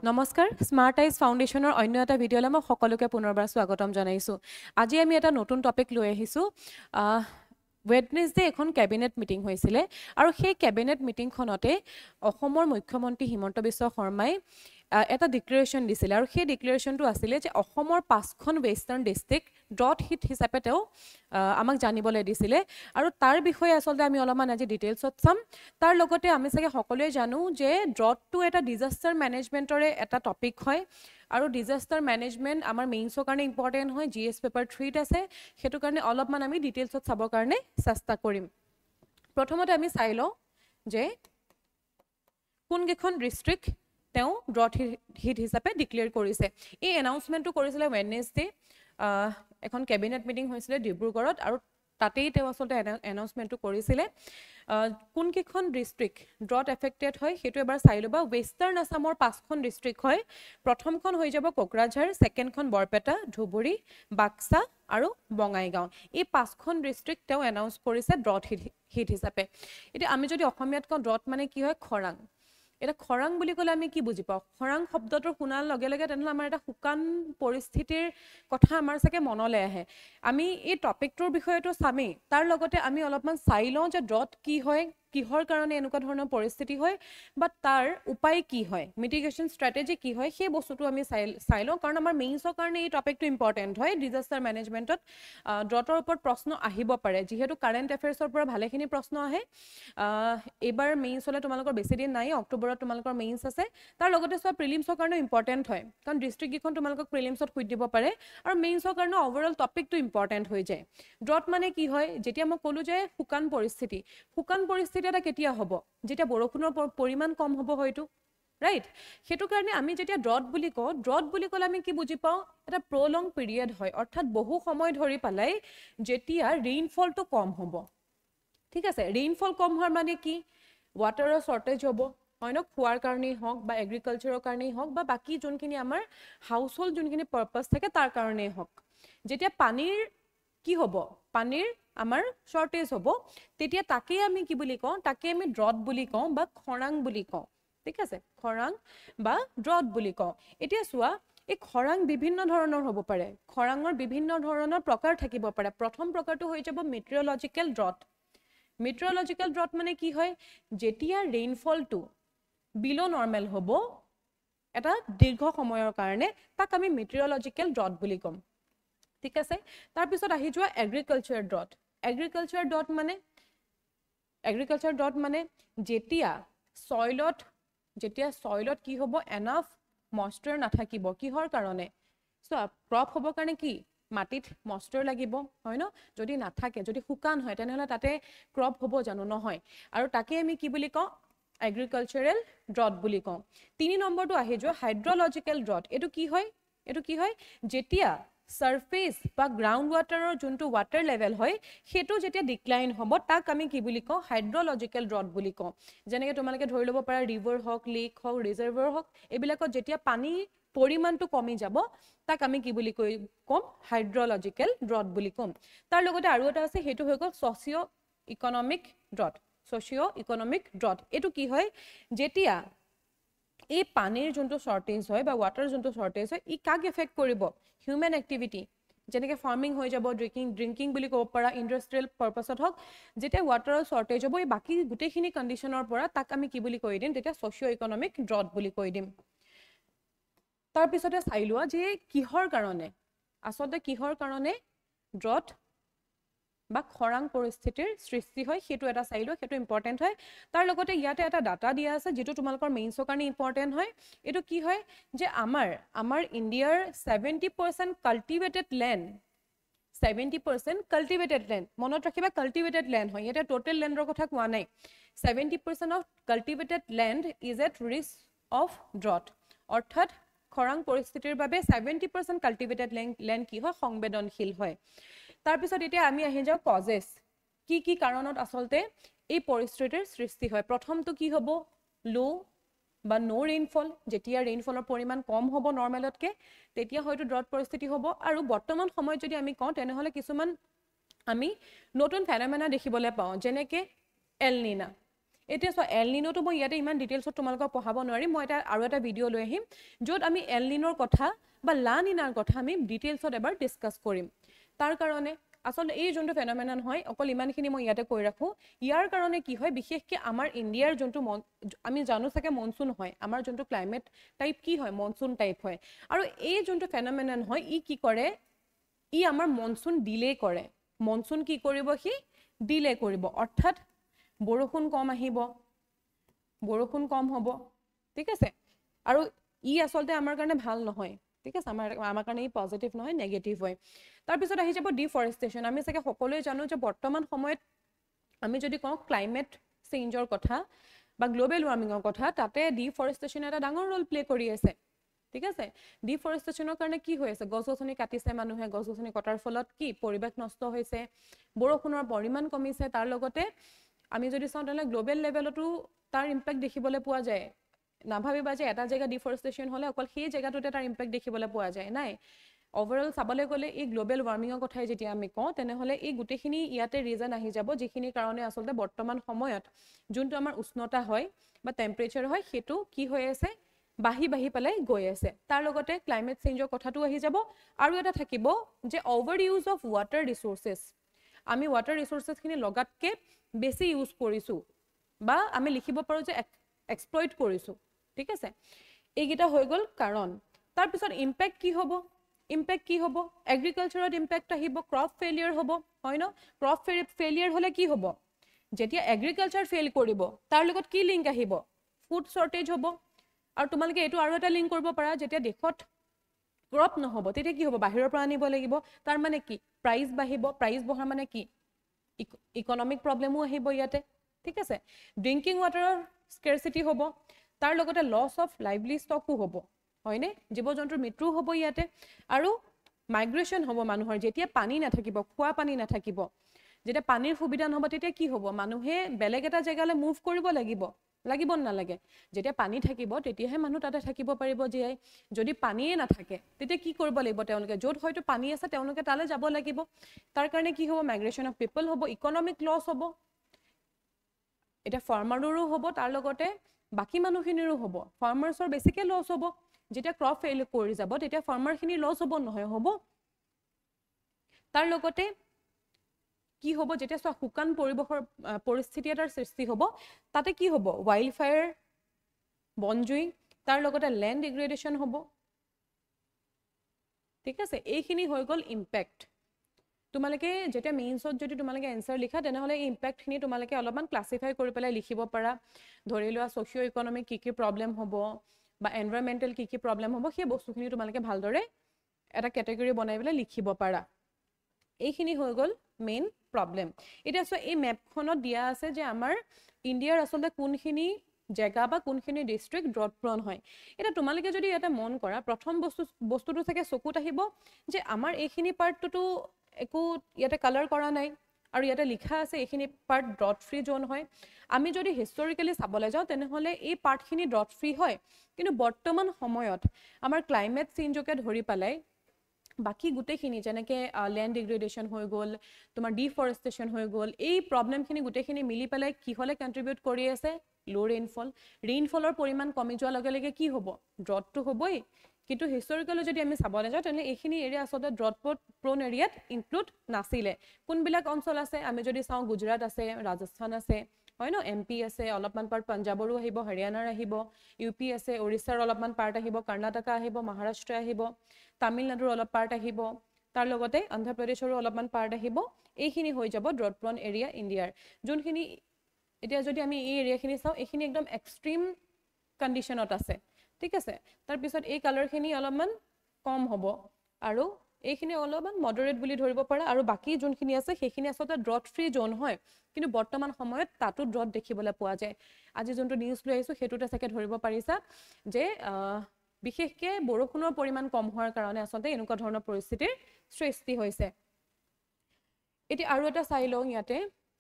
নমস্কাৰ স্মাৰ্ট আইজ ফাউণ্ডেশ্যনৰ অন্য এটা ভিডিঅ'লৈ মই সকলোকে পুনৰবাৰ স্বাগতম জনাইছোঁ। আজি আমি এটা নতুন টপিক লৈ আহিছোঁ। ৱেডনেছডে এখন কেবিনেট মিটিং হৈছিলে আৰু সেই কেবিনেট মিটিংখনতে অসমৰ মুখ্যমন্ত্ৰী হিমন্ত বিশ্ব শৰ্মাই এটা ডিক্লেৰেশ্যন দিছিলে আৰু সেই ডিক্লেৰেশ্যনটো আছিলে যে অসমৰ 5খন ৱেষ্টাৰ্ণ ডিষ্ট্ৰিক্ট ড্ৰট হিট হিচাপে তেওঁ আমাক জানিবলৈ দিছিলে আৰু তাৰ বিষয়ে আচলতে আমি অলপমান আজি ডিটেইলছত চাম। তাৰ লগতে আমি চাগে সকলোৱে জানো যে ড্ৰটটো এটা ডিজাষ্টাৰ মেনেজমেণ্টৰে এটা টপিক হয় আৰু ডিজাষ্টাৰ মেনেজমেণ্ট আমাৰ মেইনছৰ কাৰণে ইম্পৰ্টেণ্ট হয়। GS পেপাৰ 3ত আছে, সেইটো কাৰণে অলপমান আমি ডিটেইলছত চাবৰ কাৰণে চেষ্টা কৰিম। প্ৰথমতে আমি চাই লওঁ যে কোনকেইখন ডিষ্ট্ৰিক্ট তেওঁ ড্ৰট হিট হিচাপে ডিক্লেয়াৰ কৰিছে। এই এনাউন্সমেণ্টটো কৰিছিলে ৱেডনেছডে, এখন কেবিনেট মিটিং হৈছিলে ডিব্ৰুগড়ত আৰু তাতেই তেওঁ আচলতে এনাউন্সমেণ্টটো কৰিছিলে। কোনকেইখন ডিষ্ট্ৰিক্ট ড্ৰট এফেক্টেড হয় সেইটো এবাৰ চাই ল'বা। ৱেষ্টাৰ্ণ আছামৰ 5খন ডিষ্ট্ৰিক্ট হয়। প্ৰথমখন হৈ যাব কোকৰাঝাৰ, ছেকেণ্ডখন বৰপেটা, ধুবুৰী, বাক্সা আৰু বঙাইগাঁও। এই 5খন ডিষ্ট্ৰিক্ট তেওঁ এনাউন্স কৰিছে ড্ৰট হিট হিচাপে। এতিয়া আমি যদি অসমীয়াত কওঁ ড্ৰট মানে কি হয়, খৰাং। এটা খৰাং বুলি ক'লে আমি কি বুজি পাওঁ? খৰাং শব্দটো শুনাৰ লগে লগে তেনেহ'লে আমাৰ এটা শুকান পৰিস্থিতিৰ কথা আমাৰ চাগে মনলৈ আহে। আমি এই টপিকটোৰ বিষয়েতো চামেই, তাৰ লগতে আমি অলপমান চাই লওঁ যে ড্ৰট কি হয়, কিহৰ কাৰণে এনেকুৱা ধৰণৰ পৰিস্থিতি হয় বা তাৰ উপায় কি হয়, মিটিগেশ্যন ষ্ট্ৰেটেজি কি হয়, সেই বস্তুটো আমি চাই লওঁ। কাৰণ আমাৰ মেইনছৰ কাৰণে এই টপিকটো ইম্পৰ্টেণ্ট হয়। ডিজাষ্টাৰ মেনেজমেণ্টত ড্ৰটৰ ওপৰত প্ৰশ্ন আহিব পাৰে, যিহেতু কাৰেণ্ট এফেয়াৰ্ছৰ পৰা ভালেখিনি প্ৰশ্ন আহে। এইবাৰ মেইনছলৈ তোমালোকৰ বেছি দিন নাই, অক্টোবৰত তোমালোকৰ মেইনছ আছে। তাৰ লগতে চোৱা প্ৰিলিমছৰ কাৰণে ইম্পৰ্টেণ্ট হয়, কাৰণ ডিষ্ট্ৰিক্টকেইখন তোমালোকক প্ৰিলিমছত সুধি দিব পাৰে আৰু মেইনছৰ কাৰণে অভাৰঅল টপিকটো ইম্পৰ্টেণ্ট হৈ যায়। ড্ৰট মানে কি হয়, যেতিয়া মই ক'লোঁ যে শুকান পৰিস্থিতি এটা কেতিয়া হ'ব? যেতিয়া বৰষুণৰ পৰিমাণ কম হ'ব হয়তো, ৰাইট? সেইটো কাৰণে আমি যেতিয়া ড্ৰট বুলি কওঁ, ড্ৰট বুলি ক'লে আমি কি বুজি পাওঁ? এটা প্ৰলং পিৰিয়ড হয়, অৰ্থাৎ বহু সময় ধৰি পেলাই যেতিয়া ৰেইনফলটো কম হ'ব। ঠিক আছে, ৰেইনফল কম হোৱাৰ মানে কি? ৱাটাৰৰ শ্বৰ্টেজ হ'ব, হয় ন? খোৱাৰ কাৰণেই হওক বা এগ্ৰিকালচাৰৰ কাৰণেই হওক বা বাকী যোনখিনি আমাৰ হাউচ হোল্ড যোনখিনি পাৰ্পাছ থাকে তাৰ কাৰণেই হওক। যেতিয়া পানীৰ কি হ'ব? পানীৰ আমাৰ শ্বৰ্টেজ হ'ব, তেতিয়া তাকেই আমি কি বুলি কওঁ? তাকে আমি ড্ৰট বুলি কওঁ বা খৰাং বুলি কওঁ। ঠিক আছে, খৰাং বা ড্ৰট বুলি কওঁ। এতিয়া চোৱা, এই খৰাং বিভিন্ন ধৰণৰ হ'ব পাৰে, খৰাঙৰ বিভিন্ন ধৰণৰ প্ৰকাৰ থাকিব পাৰে। প্ৰথম প্ৰকাৰটো হৈ যাব মেট্ৰিঅলজিকেল ড্ৰট। মেট্ৰিঅলজিকেল ড্ৰট মানে কি হয়? যেতিয়া ৰেইনফলটো বিলো নৰ্মেল হ'ব এটা দীৰ্ঘ সময়ৰ কাৰণে, তাক আমি মেট্ৰিঅলজিকেল ড্ৰট বুলি ক'ম। ঠিক আছে, তাৰপিছত আহি যোৱা এগ্ৰিকালচাৰ ড্ৰট। এগ্ৰিকালচাৰ ড্ৰট মানে যেতিয়া চইলত কি হ'ব? এনাফ মইশ্চাৰ নাথাকিব। কিহৰ কাৰণে? চোৱা, ক্ৰপ হ'বৰ কাৰণে কি মাটিত মইশ্চাৰ লাগিব, হয় ন? যদি নাথাকে, যদি শুকান হয়, তেনেহ'লে তাতে ক্ৰপ হ'ব জানো? নহয়। আৰু তাকে আমি কি বুলি কওঁ? এগ্ৰিকালচাৰেল ড্ৰট বুলি কওঁ। 3 নম্বৰটো আহি যোৱা হাইড্ৰলজিকেল ড্ৰট। এইটো কি হয়? যেতিয়া সাৰফেস বা গ্ৰাউণ্ড ৱাটাৰৰ যোনটো ৱাটাৰ লেভেল হয়, সেইটো যেতিয়া ডিক্লাইন হ'ব, তাক আমি কি বুলি কওঁ? হাইড্ৰলজিকেল ড্ৰট বুলি কওঁ। যেনেকৈ তোমালোকে ধৰি ল'ব পাৰা ৰিভাৰ হওক, লেক হওক, ৰিজাৰ্ভাৰ হওক, এইবিলাকত যেতিয়া পানীৰ পৰিমাণটো কমি যাব, তাক আমি কি বুলি ক'ম? হাইড্ৰলজিকেল ড্ৰট বুলি ক'ম। তাৰ লগতে আৰু এটা আছে, সেইটো হৈ গ'ল ছ'চিঅ' ইকনমিক ড্ৰট। এইটো কি হয়? যেতিয়া এই পানীৰ যোনটো শ্বৰ্টেজ হয় বা ৱাটাৰ যোনটো শ্বৰ্টেজ হয়, ই কাক এফেক্ট কৰিব? হিউমেন এক্টিভিটি, যেনেকৈ ফাৰ্মিং হৈ যাব, ড্ৰিংকিং বুলি ক'ব পাৰা, ইণ্ডাষ্ট্ৰিয়েল পাৰ্পাছত হওক। যেতিয়া ৱাটাৰৰ শ্বৰ্টেজ হ'ব, এই বাকী গোটেইখিনি কণ্ডিশ্যনৰ পৰা তাক আমি কি বুলি কৈ দিম? তেতিয়া ছ'চিঅ' ইকনমিক ড্ৰট বুলি কৈ দিম। তাৰপিছতে চাই লোৱা যে কিহৰ কাৰণে ড্ৰট বা খৰাং পৰিস্থিতিৰ সৃষ্টি হয়, সেইটো এটা চাই লোৱা, সেইটো ইম্পৰ্টেণ্ট হয়। তাৰ লগতে ইয়াতে এটা ডাটা দিয়া আছে, যিটো তোমালোকৰ মেইনছৰ কাৰণে ইম্পৰ্টেণ্ট হয়। এইটো কি হয়? যে আমাৰ ইণ্ডিয়াৰ 70% কাল্টিভেটেড লেণ্ড, 70% কাল্টিভেটেড লেণ্ড, মনত ৰাখিবা কাল্টিভেটেড লেণ্ড হয়, ইয়াতে টোটেল লেণ্ডৰ কথা কোৱা নাই। 70% of cultivated land is at risk of drought, অৰ্থাৎ খৰাং পৰিস্থিতিৰ বাবে 70% কাল্টিভেটেড লেণ্ড কি হয়? সংবেদনশীল হয়। তাৰপিছত এতিয়া আমি আহি যাওঁ কজেছ, কি কাৰণত আচলতে এই পৰিস্থিতিৰ সৃষ্টি হয়। প্ৰথমটো কি হ'ব? লো বা নো ৰেইনফল। যেতিয়া ৰেইনফলৰ পৰিমাণ কম হ'ব নৰ্মেলতকে, তেতিয়া হয়তো ড্ৰট পৰিস্থিতি হ'ব। আৰু বৰ্তমান সময়ত যদি আমি কওঁ, তেনেহ'লে কিছুমান আমি নতুন ফেনমেনা দেখিবলৈ পাওঁ, যেনেকৈ এল নিনা। এতিয়া সো এল নিনোটো মই ইয়াতে ইমান ডিটেইলছত তোমালোকক পঢ়াব নোৱাৰিম মই এটা আৰু এটা ভিডিও লৈ আহিম য'ত আমি এল নিনোৰ কথা বা লা নিনাৰ কথা আমি ডিটেইলছত এবাৰ ডিসকাস কৰিম তাৰ কাৰণে আসলে এই যোনটো ফেনোমেনন হয় অকল ইমানখিনি মই ইয়াতে কৈ ৰাখো ইয়াৰ কাৰণে কি হয় বিশেষকৈ আমাৰ ইণ্ডিয়াৰ যোনটো আমি জানো থাকে মনসুন হয় আমাৰ যোনটো ক্লাইমেট টাইপ কি হয় মনসুন টাইপ হয় আৰু এই যোনটো ফেনোমেনন হয় ই কি কৰে ই আমাৰ মনসুন ডিলে কৰে মনসুন কি কৰিব সি ডিলে কৰিব অৰ্থাৎ বৰষুণ কম আহিব বৰষুণ কম হ'ব ঠিক আছে আৰু ই আসলতে আমাৰ কাৰণে ভাল নহয় ঠিক আছে আমাৰ কাৰণে ই পজিটিভ নহয় নেগেটিভ হয় তাৰ পিছত আহি যাব ডিফৰেষ্টেশ্যন আমি চাগে সকলোৱে জানো যে বৰ্তমান সময়ত আমি যদি কওঁ ক্লাইমেট চেঞ্জৰ কথা বা গ্লোবেল ওয়াৰ্মিঙৰ কথা তাতে ডিফৰেষ্টেশ্যন এটা ডাঙৰ ৰোল প্লে কৰি আছে ঠিক আছে ডিফৰেষ্টেশ্যনৰ কাৰণে কি হৈ আছে গছ-গছনি কাটিছে মানুহে গছ-গছনি কটাৰ ফলত কি পৰিৱেশ নষ্ট হৈছে বৰষুণৰ পৰিমাণ কমিছে তাৰ লগতে আমি যদি চাওঁ তাহলে গ্লোবেল লেভেলতো তাৰ ইম্প্যাক্ট দেখিবলৈ পোৱা যায় নাভাবিবা যে এটা জায়গা ডিফৰেষ্টেশ্যন হলে অকল সেই জায়গাটোতে তাৰ ইম্প্যাক্ট দেখিবলৈ পোৱা যায় নাই ওভাৰঅল চাবলৈ গ'লে এই গ্লোবেল ওয়াৰ্মিঙৰ কথাই যেতিয়া আমি কওঁ তেনেহলে এই গুটেখিনি ইয়াতে ৰিজন আহি যাব যিখিনি কাৰণে আসলে বৰ্তমান সময়ত যোনটো আমাৰ উষ্ণতা হয় বা টেম্পাৰেচাৰ হয় হেতু কি হৈ আছে বাহি পেলাই গৈ আছে তাৰ লগতে ক্লাইমেট চেঞ্জৰ কথাটো আহি যাব আৰু এটা থাকিব যে ওভাৰ ইউজ অফ ওয়াটাৰ ৰিসোৰ্সেস আমি ওয়াটাৰ ৰিসোৰ্সেস খিনি লগাতকে বেছি ইউজ কৰিছো বা আমি লিখিব পাৰো যে এক্সপ্লইট কৰিছো ঠিক আছে এইগিটা হৈ গল কাৰণ তাৰ পিছত ইম্প্যাক্ট কি হ'ব এগ্ৰিকালচাৰত ইম্প্যাক্ট আহিব ক্ৰপ ফেইলিয়াৰ হ'ব হয় ন ক্ৰপ ফেইলিয়াৰ হলে কি হ'ব যেতিয়া এগ্ৰিকালচাৰ ফেইল কৰিব তাৰ লগত কি লিংক আহিব ফুড শৰ্টেজ হ'ব আৰু তোমালোকে এটো আৰু এটা লিংক কৰিব পাৰা যেতিয়া দেখত ক্ৰপ নহব তেতিয়া কি হ'ব বাহিৰৰ পৰা আনিব লাগিব তাৰ মানে কি প্ৰাইস বাঢ়িব প্ৰাইস বঢ়া মানে কি ইকোনমিক প্ৰবলেমো আহিব ইয়াতে ঠিক আছে ড্ৰিংকিং ওয়াটাৰৰ স্কাৰচিটি হ'ব তাৰ লগতে লস অফ লাইভলি ষ্টকো হ'ব হয়নে জীৱ-জন্তুৰ মৃত্যু হ'ব ইয়াতে আৰু মাইগ্ৰেশন হ'ব মানুহৰ যেতিয়া পানী নাথাকিব খোৱা পানী নাথাকিব যেতিয়া পানীৰ সুবিধা নহব তেতিয়া কি হ'ব মানুহে বেলেগ এটা জায়গালৈ মুভ কৰিব লাগিব নালাগে যেতিয়া পানী থাকিব তেতিয়াহে মানুহ তাতে থাকিব পাৰিব যে যদি পানীয়ে নাথাকে তেতিয়া কি কৰিব লাগিব তেওঁলোকে য'ত হয়তো পানী আছে তেওঁলোকে তালে যাব লাগিব তাৰ কাৰণে কি হ'ব মাইগ্ৰেশন অফ পিপল হ'ব ইকোনমিক লস হ'ব এটা ফাৰ্মাৰৰো হ'ব তাৰ লগতে বাকি মানুহখিনিৰো হ'ব ফাৰ্মাৰ্ছৰ বেছিকে লস হ'ব যেতিয়া ক্ৰপ ফেইল কৰি যাব তেতিয়া ফাৰ্মাৰখিনি লস হ'ব নহয় হ'ব তাৰ লগতে কি হ'ব যেতিয়া শুকান পৰিবেশৰ পৰিস্থিতি এটাৰ সৃষ্টি হ'ব তাতে কি হ'ব ওয়াইল্ড ফায়াৰ বনজুই তাৰ লগতে ল্যান্ড ডিগ্ৰেডেশন হ'ব ঠিক আছে এইখিনি হৈ গল ইম্প্যাক্ট তোমালোকে যেতিয়া মেইনছত যদি তোমালোকে আনসাৰ লিখা তেনেহলে এই ইম্প্যাক্ট খিনি তোমালোকে অলপমান ক্লাসিফাই কৰি পেলাই লিখিব পাৰা ধৰি লোৱা সোশিও ইকোনমিক কি প্ৰবলেম হ'ব বা এনভায়ৰনমেন্টাল কি প্ৰবলেম হ'ব সেই বস্তুখিনি তোমালোকে ভালদৰে এটা ক্যাটাগৰী বনাই পেলাই লিখিব পাৰা এইখিনি হৈ গল মেইন প্ৰবলেম এটা সো এই ম্যাপখনত দিয়া আছে যে আমাৰ ইন্ডিয়াৰ আসলে কোনখিনি জায়গা বা কোনখিনি ডিস্ট্ৰিক্ট ড্ৰট প্ৰন হয় এটা তোমালোকে যদি এটা মন কৰা প্ৰথম বস্তুটো থাকে চকুত আহিব যে আমাৰ এইখিনি পাৰ্টটো একো ইয়াতে কালাৰ কৰা নাই আৰু ইয়াতে লিখা আছে এইখিনি পাৰ্ট ড্ৰট ফ্ৰী জোন হয় আমি যদি হিষ্টৰিক্যালি চাবলৈ যাওঁ তেনেহলে এই পাৰ্টখিনি ড্ৰট ফ্ৰী হয় কিন্তু বৰ্তমান সময়ত আমাৰ ক্লাইমেট চেঞ্জকে ধৰি পালাই বাকি গুটেখিনি যেনেকে ল্যান্ড ডিগ্ৰেডেশন হৈ গল তোমাৰ ডিফৰেষ্টেশ্যন হৈ গল এই প্ৰবলেমখিনি গুটেখিনি মিলি পেলাই কি হলে কন্ট্ৰিবিউট কৰি আছে লো ৰেইনফলৰ পৰিমাণ কমি যোৱাৰ লগে লগে কি হ'ব ড্ৰটটো হ'বই কিন্তু হিষ্টৰিক্যালি যদি আমি চাবলৈ যাওঁ তেনে এইখিনি এৰিয়া আসলে ড্ৰট প্ৰন এৰিয়াত ইনক্লুড নাছিলে কোনবিলাক অঞ্চল আছে আমি যদি চাওঁ গুজৰাট আছে ৰাজস্থান আছে হয় ন এমপি আছে অলপমান পাৰ্ট পাঞ্জাবৰো আহিব হৰিয়ানাৰ আহিব ইউপি আছে ওড়িশাৰ অলপমান পাৰ্ট আহিব কৰ্ণাটকা আহিব মহাৰাষ্ট্ৰ আহিব তামিলনাডুৰ অলপ পাৰ্ট আহিব তাৰ লগতে অন্ধ্ৰ প্ৰদেশৰো অলপমান পাৰ্ট আহিব এইখিনি হৈ যাব ড্ৰট প্ৰন এৰিয়া ইণ্ডিয়াৰ যোনখিনি এতিয়া যদি আমি এই এৰিয়াখিনি চাওঁ এইখিনি একদম এক্সট্ৰিম কন্ডিশনত আছে ঠিক আছে তাৰ পিছত এই কালাৰখিনি অলপমান কম হ'ব আৰু এইখিনি অলপমান মডাৰেট বুলি ধৰিব পাৰা আৰু বাকি যোনখিনি আছে সেইখিনি আসলে ড্ৰট ফ্ৰী জোন হয় কিন্তু বৰ্তমান সময়ত তাতো ড্ৰট দেখিবলৈ পোৱা যায় আজি যোনটো নিউজ লৈ আহিছো হেতুতে চাকে ধৰিব পাৰিছা যে বিশেষকে বৰষুণৰ পৰিমাণ কম হোৱাৰ কাৰণে আসলে এনেকুৱা ধৰণৰ পৰিস্থিতিৰ সৃষ্টি হৈছে এটি আৰু এটা চাই লওঁ ইয়াতে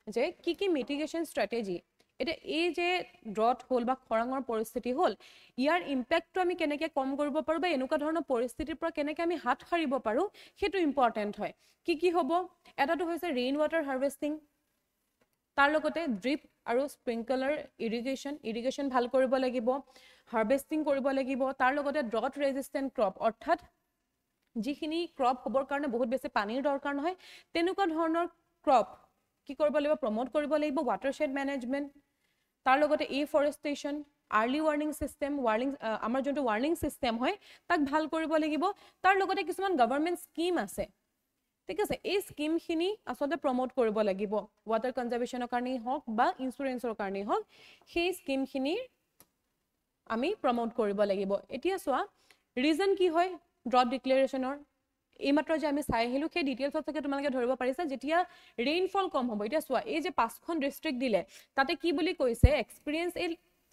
যে কি মিটিগেশন স্ট্ৰ্যাটেজি এটা এই যে ড্ৰট হল বা খৰাঙৰ পৰিস্থিতি হল ইয়াৰ ইম্প্যাক্টটো আমি কেনেকৈ কম কৰিব পাৰো বা এনেকুৱা ধৰণৰ পৰিস্থিতিৰ পৰা কেনেকৈ আমি হাত সাৰিব পাৰো হেতু ইম্পৰ্টেন্ট হয় কি হ'ব এটাটো হৈছে ৰেইন ওয়াটাৰ হাৰ্ভেষ্টিং তাৰ লগতে ড্ৰিপ আৰু স্প্ৰিংকলাৰ ইৰিগেশ্যন ভাল কৰিব লাগিব হাৰ্ভেষ্টিং কৰিব লাগিব তাৰ লগতে ড্ৰট ৰেজিষ্টেণ্ট ক্ৰপ অৰ্থাৎ যিখিনি ক্ৰপ হ'বৰ কাৰণে বহুত বেছি পানীৰ দৰকাৰ নহয় তেনেকুৱা ধৰণৰ ক্ৰপ কি কৰিব লাগিব প্ৰমোট কৰিব লাগিব ৱাটাৰশেড মেনেজমেণ্ট তাৰ লগতে এফৰেষ্টেশ্যন আৰ্লি ৱাৰ্নিং সিস্টেম আমাৰ যোনটো ৱাৰ্নিং সিস্টেম হয় তাক ভাল কৰিব লাগিব তাৰ লগতে কিছুমান গভৰ্ণমেণ্ট স্কিম আছে ঠিক আছে এই স্কিমখিনি আসলে প্ৰমোট কৰিব লাগিব ৱাটাৰ কনজাৰভেশ্যনৰ কাৰণেই হওক বা ইনচুৰেঞ্চৰ কাৰণেই হওক সেই স্কিমখিনি আমি প্ৰমোট কৰিব লাগিব এতিয়া চোৱা ৰিজন কি হয় ড্ৰট ডিক্লেৰেশ্যনৰ এইমাত্ৰ যে আমি চাই আহিলো সেই ডিটেইলছত থাকে তোমালোকে ধৰিব পাৰিছা যেতিয়া ৰেইনফল কম হ'ব এতিয়া চোৱা এই যে 5খন ডিস্ট্ৰিক্ট দিলে তাতে কি বুলি কৈছে এক্সপেৰিয়েন্স এ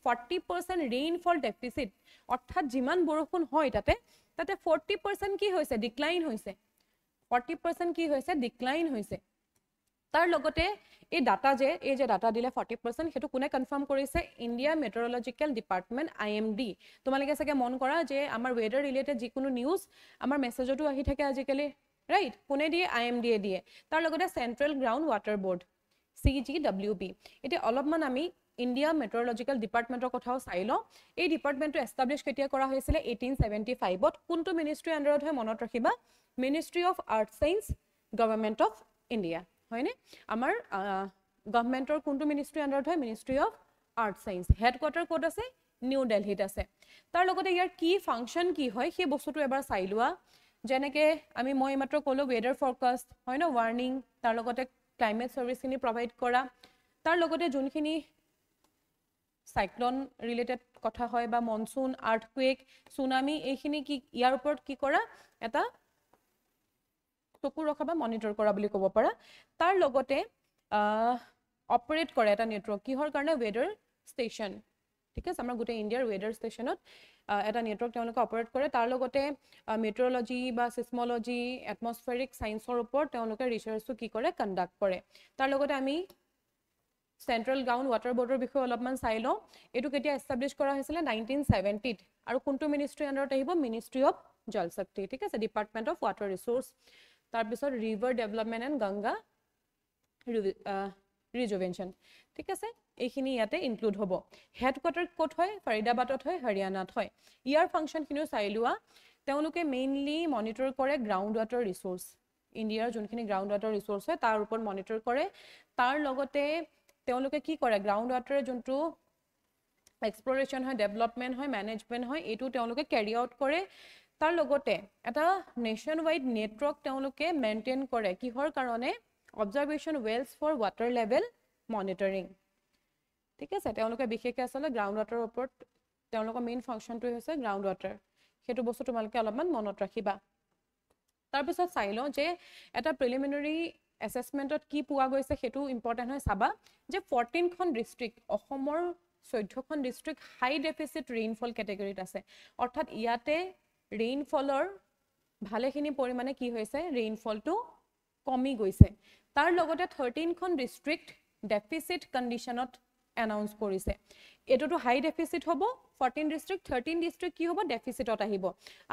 40% ৰেইনফল ডেফিচিট অৰ্থাৎ যিমান বৰষুণ হয় তাতে 40% কি হৈছে ডিক্লাইন হৈছে 40% কি হৈছে ডিক্লাইন হৈছে তাৰ লগতে এই ডাটা যে ডাটা দিলে 40% হেতু কোনে কনফাৰ্ম কৰিছে ইন্ডিয়া মেট্ৰলজিক্যাল ডিপাৰ্টমেন্ট IMD তোমালোকে চাগে মন কৰা যে আমাৰ ওয়েদাৰ ৰিলেটেড যিকোনো নিউজ আমাৰ মেছেজতো আহি থাকে আজিকালি ৰাইট কোনে দিয়ে IMD এ দিয়ে তাৰ লগতে central ground water board CGWB এতিয়া অলপমান আমি ইন্ডিয়া মেট্ৰলজিক্যাল ডিপাৰ্টমেন্টৰ কথাও চাই লওঁ এই ডিপাৰ্টমেন্টটো এস্টাবলিশ কেতিয়া কৰা হৈছিল 1875ত কোনটো মিনিষ্ট্ৰি আন্ডাৰত হয় মনত ৰাখিবা ministry of art science government of India হয়নে আমাৰ গভৰ্ণমেন্টৰ কোনটো মিনিষ্ট্ৰি আন্ডাৰত হয় ministry of art science headquarter ক'ত আছে নিউ দিল্লীত আছে তাৰ লগতে ইয়াৰ কি ফাংচন কি হয় সেই বস্তুটো এবাৰ চাই লোৱা যেনেকে মই মাত্ৰ ক'লো ওয়েদাৰ ফৰকাষ্ট হয় ন ৱাৰ্নিং তাৰ লগতে ক্লাইমেট সাৰ্ভিসখিনি প্ৰভাইড কৰা তাৰ লগতে যোনখিনি সাইক্লোন ৰিলেটেড কথা হয় বা মনসুন আৰ্থকুৱেক সুনামি এইখিনি কি ইয়াৰ ওপৰত কি কৰা এটা চকু ৰখা বা মনিটৰ কৰা বুলি ক'ব পাৰা তাৰ লগতে অপাৰেট কৰে এটা নেটৱৰ্ক কিহৰ কাৰণে ওয়েদাৰ ষ্টেচন ঠিক আছে আমাৰ গোটেই ইণ্ডিয়াৰ ওয়েদাৰ ষ্টেচনত এটা নেটৱৰ্ক তেওঁলোকে অপাৰেট কৰে তাৰ লগতে মেট্ৰলজি বা সিসমোলজি এটমস্ফেৰিক সায়েন্সৰ ওপৰত তেওঁলোকে ৰিচাৰ্চটো কি কৰে কণ্ডাক্ট কৰে তাৰ লগতে আমি সেন্ট্ৰেল গ্ৰাউণ্ড ৱাটাৰ বোৰ্ডৰ বিষয়ে অলপমান চাই লওঁ এটো কেতিয়া এস্টাবলিশ কৰা হৈছিল 1970ত আৰু কোনটো মিনিষ্ট্ৰি আন্ডাৰত আহিব মিনিষ্ট্ৰি অফ জল শক্তি ঠিক আছে ডিপাৰ্টমেন্ট অফ ৱাটাৰ ৰিসোৰ্স তাৰ পিছত ৰিভাৰ ডেভেলপমেন্ট এণ্ড গংগা ৰিজুভেনশ্যন ঠিক আছে এইখিনি ইয়াতে ইনক্লুড হ'ব হেডকোৱাৰ্টাৰ ক'ত হয় ফৰিদাবাদত হয় হৰিয়ানাত হয় ইয়াৰ ফাংচনখিনিও চাই লোৱা তেওঁলোকে মেইনলি মনিটৰ কৰে গ্ৰাউণ্ড ৱাটাৰ ৰিসোৰ্স ইণ্ডিয়াৰ যোনখিনি গ্ৰাউণ্ড ৱাটাৰ ৰিসোৰ্স হয় তাৰ ওপৰত মনিটৰ কৰে তাৰ লগতে তেওঁলোকে কি কৰে গ্ৰাউণ্ড ৱাটাৰ যোনটো এক্সপ্লোৰেশ্যন হয় ডেভেলপমেন্ট হয় মেনেজমেন্ট হয় এইটো তেওঁলোকে ক্যাৰি আউট কৰে তাৰ লগতে এটা নেশন ওয়াইড নেটৱৰ্ক তেওঁলোকে মেইনটেইন কৰে কিহৰ কাৰণে observation wells for water level monitoring ঠিক আছে তেওঁলোকে বিশেষকৈ আসলে গ্ৰাউণ্ড ৱাটাৰৰ ওপৰত তেওঁলোকৰ মেইন ফাংচনটো হৈছে গ্ৰাউণ্ড ৱাটাৰ সেইটো বস্তু তোমালোকে অলপমান মনত ৰাখিবা তাৰ পিছত চাই লওঁ যে এটা প্ৰিলিমিনাৰী এসেসমেন্টত কি পোৱা গৈছে হেতু ইম্পৰ্টেন্ট হয় চাবা যে 14খন ডিস্ট্ৰিক্ট অসমৰ 14খন ডিস্ট্ৰিক্ট হাই ডেফিসিট ৰেইনফল ক্যাটেগৰীত আছে অৰ্থাৎ ইয়াতে ৰেইনফলৰ ভালেখিনি পৰিমাণে কি হৈছে ৰেইনফলটো কমি গৈছে তাৰ লগতে 13খন ডিস্ট্ৰিক্ট ডেফিসিট কন্ডিশনত এনাউন্স কৰিছে এটোটো হাই ডেফিসিট হ'ব 14 ডিস্ট্ৰিক্ট 13 ডিস্ট্ৰিক্ট কি হ'ব ডেফিসিটত আহিব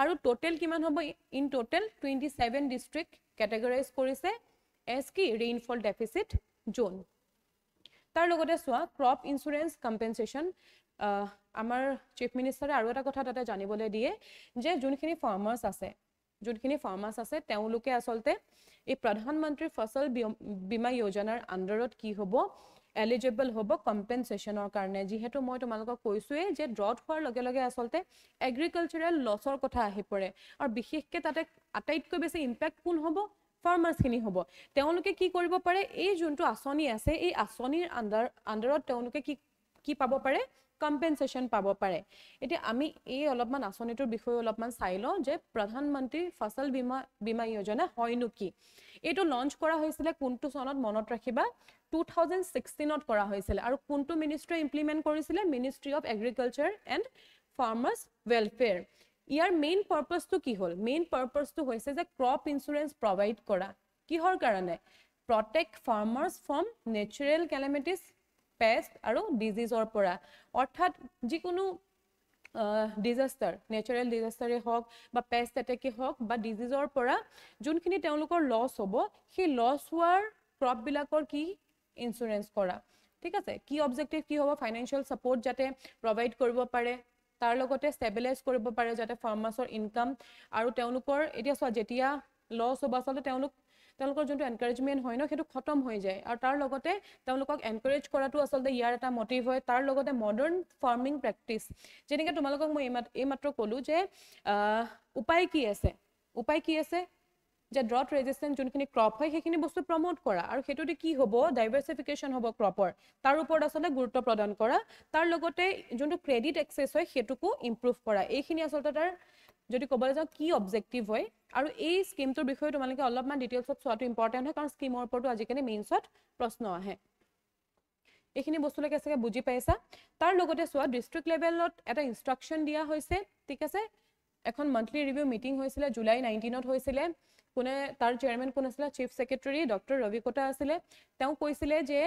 আৰু টোটাল কিমান হ'ব ইন টোটাল 27 ডিস্ট্ৰিক্ট ক্যাটেগৰাইজ কৰিছে এস কি ৰেইনফল ডেফিসিট জোন তাৰ লগতে চোৱা ক্ৰপ ইনসুৰেন্স কম্পেনসেশন আমাৰ চিফ মিনিষ্টাৰে আৰু এটা কথা তাতে জানিবলৈ দিয়ে যে যোনখিনি ফাৰ্মাৰ্স আছে তেওঁলোকে আসলতে এই প্ৰধানমন্ত্ৰী ফসল বীমা যোজনাৰ আন্ডাৰত কি হ'ব এলিজিবল হ'ব কম্পেনসেশনৰ কাৰণে যেহেতু মই তোমালোকক কৈছোৱে যে ড্ৰট হোৱাৰ লগে লগে আসলতে এগ্ৰিকালচাৰেল লছৰ কথা আহি পৰে আৰু বিশেষকৈ তাতে আটাইতকৈ বেছি ইম্প্যাক্ট কোন হ'ব ফাৰ্মাৰ্স খিনি হ'ব তেওঁলোকে কি কৰিব পাৰে এই যোনটো আঁচনি আছে এই আঁচনিৰ আন্ডাৰত তেওঁলোকে কি পাব পাৰে কম্পেনসেশন পাব পাৰে এতিয়া আমি এই অলপমান আঁচনিটোৰ বিষয়ে অলপমান চাই লওঁ যে প্ৰধানমন্ত্ৰী ফসল বীমা যোজনা হয়নো কি এইটো লঞ্চ কৰা হৈছিল কোনটো সনত মনত ৰাখিবা 2016ত কৰা হৈছিল আৰু কোনটো মিনিষ্ট্ৰি ইমপ্লিমেন্ট কৰিছিল ministry of agriculture and farmers welfare ইয়াৰ মেইন পাৰপাসটো কি হল মেইন পাৰপাসটো হৈছে যে ক্ৰপ ইনসুৰেন্স প্ৰভাইড কৰা কিহৰ কাৰণে প্ৰটেক্ট ফাৰ্মাৰ্স ফ্ৰম নেচাৰেল ক্যালামিটিজ পেষ্ট আৰু ডিজিজৰ পৰা অৰ্থাৎ যিকোনো ডিজাস্টাৰ নেচাৰেল ডিজাস্টাৰে হওক বা পেষ্ট এটেকে হওক বা ডিজিজৰ পৰা যোনখিনি তেওঁলোকৰ লছ হ'ব সেই লছ হোৱাৰ ক্ৰপ বিলাকৰ কি ইনসুৰেন্স কৰা ঠিক আছে কি অবজেক্টিভ কি হ'ব ফাইনান্সিয়েল সাপোৰ্ট যাতে প্ৰভাইড কৰিব পাৰে তাৰ লগতে ষ্টেবিলাইজ কৰিব পাৰে যাতে ফাৰ্মাৰ্ছৰ ইনকাম আৰু তেওঁলোকৰ এতিয়া চোৱা যেতিয়া লছ হ'ব আচলতে তেওঁলোকৰ যোনটো এনকাৰেজমেণ্ট হয় ন সেইটো খতম হৈ যায় আৰু তাৰ লগতে তেওঁলোকক এনকাৰেজ কৰাটো আচলতে ইয়াৰ এটা মটিভ হয় তাৰ লগতে মডাৰ্ণ ফাৰ্মিং প্ৰেক্টিছ যেনেকৈ তোমালোকক মই এইমাত্ৰ ক'লোঁ যে উপায় কি আছে যে ড্ৰট ৰেজিষ্টেণ্ট যোনখিনি ক্ৰপ হয় সেইখিনি বস্তু প্ৰমোট কৰা আৰু সেইটোতে কি হ'ব ডাইভাৰ্চিফিকেশ্যন হ'ব ক্ৰপৰ তাৰ ওপৰত আচলতে গুৰুত্ব প্ৰদান কৰা তাৰ লগতে যোনটো ক্ৰেডিট এক্সেছ হয় সেইটোকো ইম্প্ৰুভ কৰা এইখিনি আচলতে তাৰ যদি ক'বলৈ যাওঁ কি অবজেক্টিভ হয় আৰু এই স্কিমটোৰ বিষয়ে তোমালোকে অলপমান ডিটেইলছত চোৱাটো ইম্পৰ্টেণ্ট হয় কাৰণ স্কিমৰ ওপৰতো আজিকালি মেইনছত প্ৰশ্ন আহে এইখিনি বস্তুলৈকে চাগে বুজি পাইছা তাৰ লগতে চোৱা ডিষ্ট্ৰিক্ট লেভেলত এটা ইনষ্ট্ৰাকশ্যন দিয়া হৈছে ঠিক আছে এখন মান্থলি ৰিভিউ মিটিং হৈছিলে জুলাই 19ত হৈছিলে কোনে তাৰ চেয়াৰমেন কোন আছিলে chief secretary doctor Ravi quota আছিলে তেওঁ কৈছিলে যে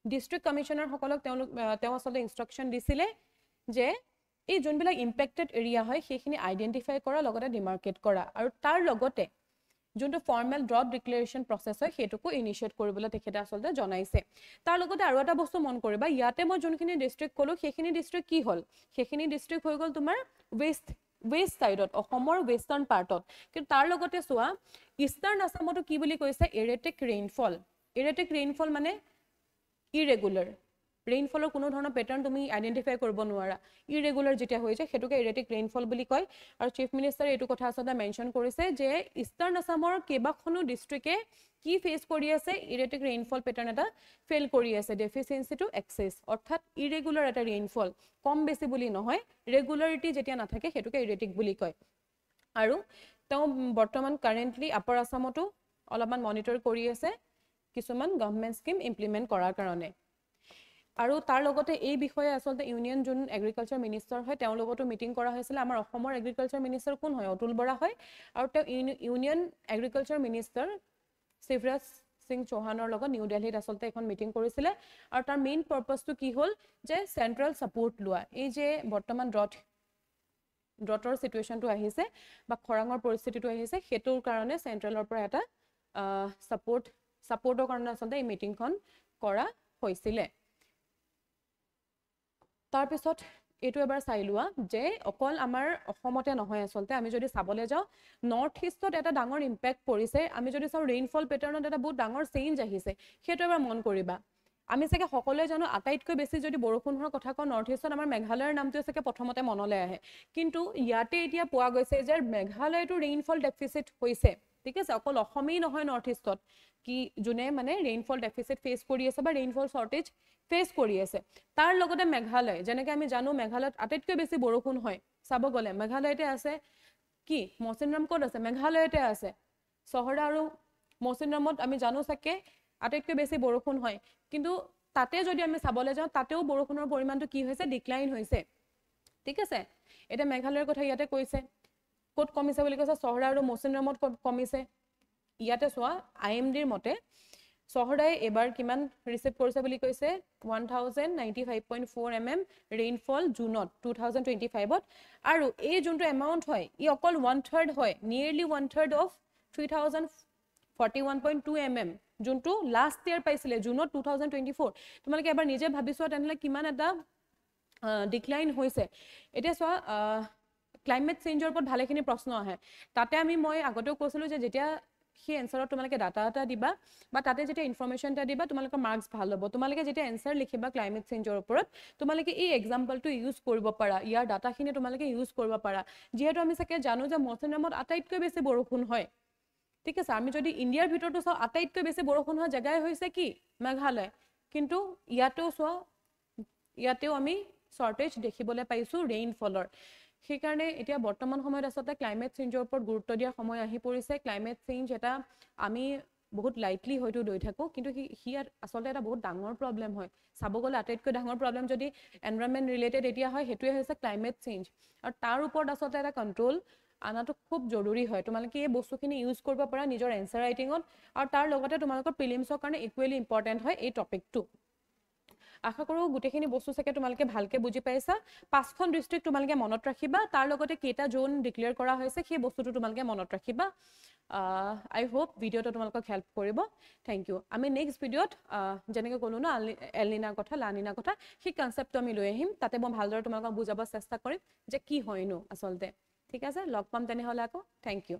ডিষ্ট্ৰিক্ট কমিশনাৰ সকলক তেওঁ আচলতে ইনষ্ট্ৰাকশ্যন দিছিলে যে এই যোনবিলাক ইম্পেক্টেড এৰিয়া হয় সেইখিনি আইডেন্টিফাই কৰা লগতে ডিমাৰ্কেট কৰা আৰু তাৰ লগতে যোনটো ফৰ্মেল ড্ৰট ডিক্লেৰেশ্যন প্ৰচেছ হয় সেইটোকো ইনিচিয়েট কৰিবলৈ তেখেতে আচলতে জনাইছে তাৰ লগতে আৰু এটা বস্তু মন কৰিবা ইয়াতে মই যোনখিনি ডিষ্ট্ৰিক্ট ক'লো সেইখিনি ডিষ্ট্ৰিক্ট কি হ'ল সেইখিনি ডিষ্ট্ৰিক্ট হৈ গ'ল তোমাৰ ৱেষ্ট সাইডত অসমৰ ৱেষ্টাৰ্ণ পাৰ্টত কিন্তু তাৰ লগতে চোৱা ইষ্টাৰ্ণ আসামতো কি বুলি কৈছে এৰেটিক ৰেইনফল মানে ইৰেগুলাৰ ৰেইনফলৰ কোনো ধৰণৰ পেটাৰ্ণ তুমি আইডেন্টিফাই কৰিব নোৱাৰা ইৰেগুলাৰ যেতিয়া হৈ যায় সেইটোকে এৰেটিক ৰেইনফল বুলি কয় আৰু চিফ মিনিষ্টাৰে এইটো কথা আচলতে মেনশ্যন কৰিছে যে ইষ্টাৰ্ণ আসামৰ কেইবাখনো ডিষ্ট্ৰিক্টে কি ফেচ কৰি আছে ইৰেটিক ৰেইনফল পেটাৰ্ণ এটা ফেল কৰি আছে ডেফিচিয়েঞ্চি টু এক্সেছ অৰ্থাৎ ইৰেগুলাৰ এটা ৰেইনফল কম বেছি বুলি নহয় ৰেগুলাৰিটি যেতিয়া নাথাকে সেইটোকে ইৰেটিক বুলি কয় আৰু তেওঁ বৰ্তমান কাৰেণ্টলি আপাৰ আসামতো অলপমান মনিটৰ কৰি আছে কিছুমান গভৰ্ণমেণ্ট স্কিম ইমপ্লিমেণ্ট কৰাৰ কাৰণে আৰু তাৰ লগতে এই বিষয়ে আচলতে ইউনিয়ন যোন এগ্ৰিকালচাৰ মিনিষ্টাৰ হয় তেওঁৰ লগতো মিটিং কৰা হৈছিল আমাৰ অসমৰ এগ্ৰিকালচাৰ মিনিষ্টাৰ কোন হয় অতুল বৰা হয় আৰু তেওঁ union agriculture minister Shivraj Singh চৌহানৰ লগত নিউ দিল্লীত আচলতে এখন মিটিং কৰিছিলে আৰু তাৰ মেইন পাৰপাছটো কি হ'ল যে চেণ্ট্ৰেল ছাপোৰ্ট লোৱা এই যে বৰ্তমান ড্ৰটৰ চিটুৱেশ্যনটো আহিছে বা খৰাঙৰ পৰিস্থিতিটো আহিছে সেইটোৰ কাৰণে চেণ্ট্ৰেলৰ পৰা এটা ছাপোৰ্টৰ কাৰণে আচলতে এই মিটিংখন কৰা হৈছিলে তাৰপিছত এইটো এবাৰ চাই লোৱা যে অকল আমাৰ অসমতে নহয় আচলতে আমি যদি চাবলৈ যাওঁ নৰ্থ ইষ্টত এটা ডাঙৰ ইম্পেক্ট পৰিছে আমি যদি চাওঁ ৰেইনফল পেটাৰ্ণত এটা বহুত ডাঙৰ চেঞ্জ আহিছে সেইটো এবাৰ মন কৰিবা আমি চাগে সকলোৱে জানো আটাইতকৈ বেছি যদি বৰষুণ হোৱাৰ কথা কওঁ নৰ্থ ইষ্টত আমাৰ মেঘালয়ৰ নামটোৱে চাগে প্ৰথমতে মনলৈ আহে কিন্তু ইয়াতে এতিয়া পোৱা গৈছে যে মেঘালয়তো ৰেইনফল ডেফিচিট হৈছে ঠিক আছে অকল অসমেই নহয় নৰ্থ ইষ্টত কি যোনে মানে ৰেইনফল ডেফিচিট ফেচ কৰি আছে বা ৰেইনফল শৰ্টেজ ফেচ কৰি আছে তাৰ লগতে মেঘালয় যেনেকৈ আমি জানো মেঘালয়ত আটাইতকৈ বেছি বৰষুণ হয় চাব গ'লে মেঘালয়তে আছে কি মৌচিনৰাম ক'ত আছে মেঘালয়তে আছে চহৰা আৰু মৌচিনৰামত আমি জানো চাগে আটাইতকৈ বেছি বৰষুণ হয় কিন্তু তাতে যদি আমি চাবলৈ যাওঁ তাতেও বৰষুণৰ পৰিমাণটো কি হৈছে ডিক্লাইন হৈছে ঠিক আছে এটা মেঘালয়ৰ কথা ইয়াতে কৈছে ক'ত কমিছে বুলি কৈছে চহৰা আৰু মৌচিনৰামত কমিছে ইয়াতে চোৱা IMDৰ মতে চহৰাই এবাৰ কিমান ৰিচিভ কৰিছে বুলি কৈছে 1095.4 mm ৰেইনফল জুনত 2025ত আৰু এই যোনটো এমাউণ্ট হয় ই অকল 1/3 হয় নিয়াৰলি 1/3 অফ 3041.2 mm যোনটো লাষ্ট ইয়াৰ পাইছিলে জুনত 2024 তোমালোকে এবাৰ নিজে ভাবিছোৱা তেনেহ'লে কিমান এটা ডিক্লাইন হৈছে এতিয়া চোৱা ক্লাইমেট চেঞ্জৰ ওপৰত ভালেখিনি প্ৰশ্ন আহে তাতে মই আগতেও কৈছিলোঁ যে যেতিয়া সেই এনচাৰত তোমালোকে ডাটা এটা দিবা বা তাতে যেতিয়া ইনফৰমেশ্যন এটা দিবা তোমালোকৰ মাৰ্কছ ভাল হ'ব তোমালোকে যেতিয়া এনচাৰ লিখিবা ক্লাইমেট চেঞ্জৰ ওপৰত তোমালোকে এই এক্সাম্পলটো ইউজ কৰিব পাৰা ইয়াৰ ডাটাখিনি তোমালোকে ইউজ কৰিব পাৰা যিহেতু আমি চাগে জানো যে মৌচিনৰামত আটাইতকৈ বেছি বৰষুণ হয় ঠিক আছে আমি যদি ইণ্ডিয়াৰ ভিতৰতো চাওঁ আটাইতকৈ বেছি বৰষুণ হোৱা জেগাই হৈছে কি মেঘালয় কিন্তু ইয়াতেও আমি শৰ্টেজ দেখিবলৈ পাইছোঁ ৰেইনফলৰ সেইকাৰণে এতিয়া বৰ্তমান সময়ত আচলতে ক্লাইমেট চেঞ্জৰ ওপৰত গুৰুত্ব দিয়াৰ সময় আহি পৰিছে ক্লাইমেট চেঞ্জ এটা আমি বহুত লাইটলি হয়তো লৈ থাকোঁ কিন্তু সি আচলতে এটা বহুত ডাঙৰ প্ৰব্লেম হয় চাব গ'লে আটাইতকৈ ডাঙৰ প্ৰব্লেম যদি এনভাইৰনমেণ্ট ৰিলেটেড এতিয়া হয় সেইটোৱে হৈছে ক্লাইমেট চেঞ্জ আৰু তাৰ ওপৰত আচলতে এটা কণ্ট্ৰল আনাটো খুব জৰুৰী হয় তোমালোকে এই বস্তুখিনি ইউজ কৰিব পাৰা নিজৰ এনচাৰ ৰাইটিঙত আৰু তাৰ লগতে তোমালোকৰ প্ৰিলিমছৰ কাৰণে ইকুৱেলি ইম্পৰ্টেণ্ট হয় এই টপিকটো আশা কৰোঁ গোটেইখিনি বস্তু চাগে তোমালোকে ভালকৈ বুজি পাইছা 5খন ডিষ্ট্ৰিক্ট তোমালোকে মনত ৰাখিবা তাৰ লগতে কেইটা জোন ডিক্লেয়াৰ কৰা হৈছে সেই বস্তুটো তোমালোকে মনত ৰাখিবা আই হোপ ভিডিঅ'টো তোমালোকক হেল্প কৰিব থেংক ইউ আমি নেক্সট ভিডিঅ'ত যেনেকৈ ক'লোঁ ন এলনিনাৰ কথা লানিনাৰ কথা সেই কনচেপ্টটো আমি লৈ আহিম তাতে মই ভালদৰে তোমালোকক বুজাব চেষ্টা কৰিম যে কি হয়নো আচলতে ঠিক আছে লগ পাম তেনেহ'লে আকৌ থেংক ইউ